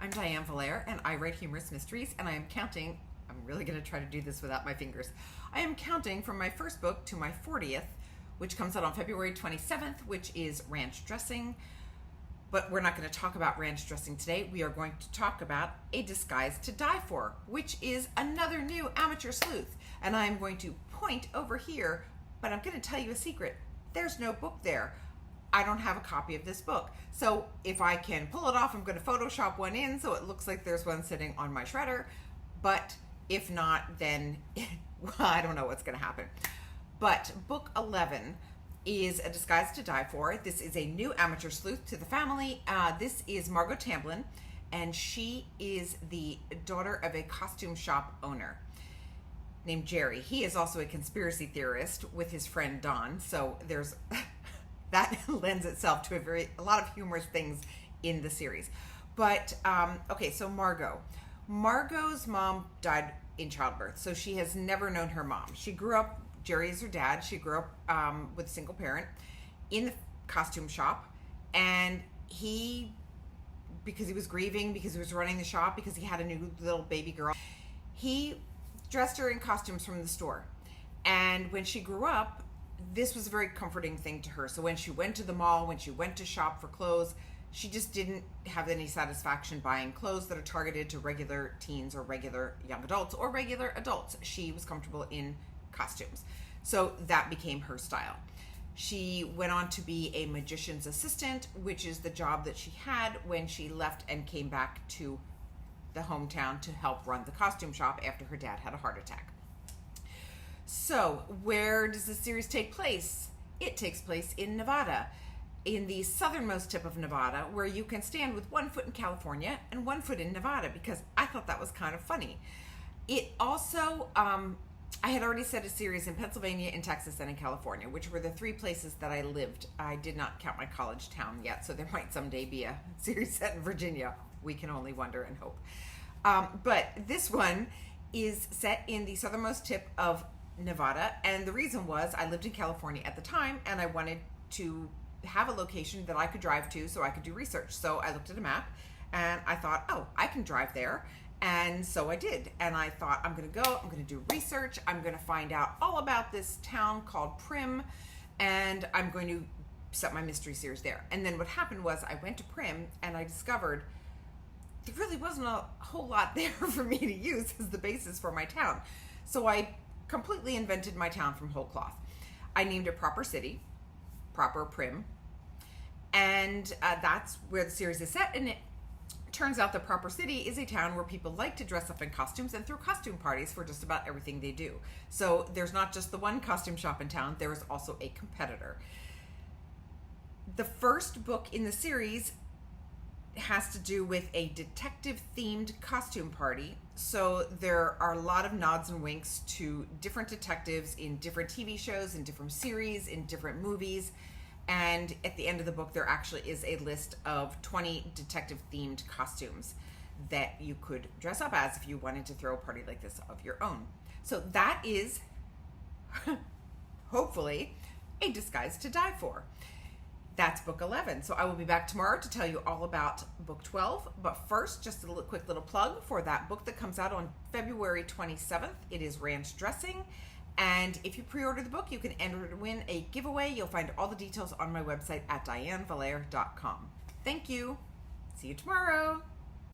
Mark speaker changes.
Speaker 1: I'm Diane Vallere, and I write humorous mysteries, and I am counting. I'm really going to try to do this without my fingers. I am counting from my first book to my 40th, which comes out on February 27th, which is Ranch Dressing. But we're not going to talk about ranch dressing today. We are going to talk about A Disguise to Die For, which is another new amateur sleuth. And I'm going to point over here, but I'm going to tell you a secret. There's no book there. I don't have a copy of this book. So if I can pull it off, I'm going to Photoshop one in so it looks like there's one sitting on my shredder. But if not, then well, I don't know what's going to happen. But book 11 is A Disguise to Die For. This is a new amateur sleuth to the family. This is Margo Tamblyn, and she is the daughter of a costume shop owner named Jerry. He is also a conspiracy theorist with his friend Don. So there's that lends itself to a lot of humorous things in the series. But okay, so Margo's mom died in childbirth, so she has never known her mom. She grew up, Jerry is her dad, she grew up with a single parent in the costume shop, and he, because he was grieving, because he was running the shop, because he had a new little baby girl, he dressed her in costumes from the store. And when she grew up, this was a very comforting thing to her. So when she went to the mall, when she went to shop for clothes, she just didn't have any satisfaction buying clothes that are targeted to regular teens or regular young adults or regular adults. She was comfortable in costumes. So that became her style. She went on to be a magician's assistant, which is the job that she had when she left and came back to the hometown to help run the costume shop after her dad had a heart attack. So where does this series take place? It takes place in Nevada, in the southernmost tip of Nevada, where you can stand with one foot in California and one foot in Nevada, because I thought that was kind of funny. It also, I had already set a series in Pennsylvania, in Texas, and in California, which were the three places that I lived. I did not count my college town yet, so there might someday be a series set in Virginia. We can only wonder and hope. But this one is set in the southernmost tip of Nevada, and the reason was I lived in California at the time, and I wanted to have a location that I could drive to so I could do research. So I looked at a map and I thought, oh, I can drive there. And so I did. And I thought, I'm going to go, I'm going to do research, I'm going to find out all about this town called Prim, and I'm going to set my mystery series there. And then what happened was I went to Prim and I discovered there really wasn't a whole lot there for me to use as the basis for my town. So I completely invented my town from whole cloth. I named it Proper City, Proper Prim, and that's where the series is set. And it turns out that Proper City is a town where people like to dress up in costumes and throw costume parties for just about everything they do. So there's not just the one costume shop in town, there is also a competitor. The first book in the series has to do with a detective-themed costume party. So there are a lot of nods and winks to different detectives in different TV shows, in different series, in different movies. And at the end of the book, there actually is a list of 20 detective-themed costumes that you could dress up as if you wanted to throw a party like this of your own. So that is, hopefully, A Disguise to Die For. That's book 11. So I will be back tomorrow to tell you all about book 12. But first, just a quick little plug for that book that comes out on February 27th. It is Ranch Dressing. And if you pre-order the book, you can enter to win a giveaway. You'll find all the details on my website at dianevallere.com. Thank you. See you tomorrow.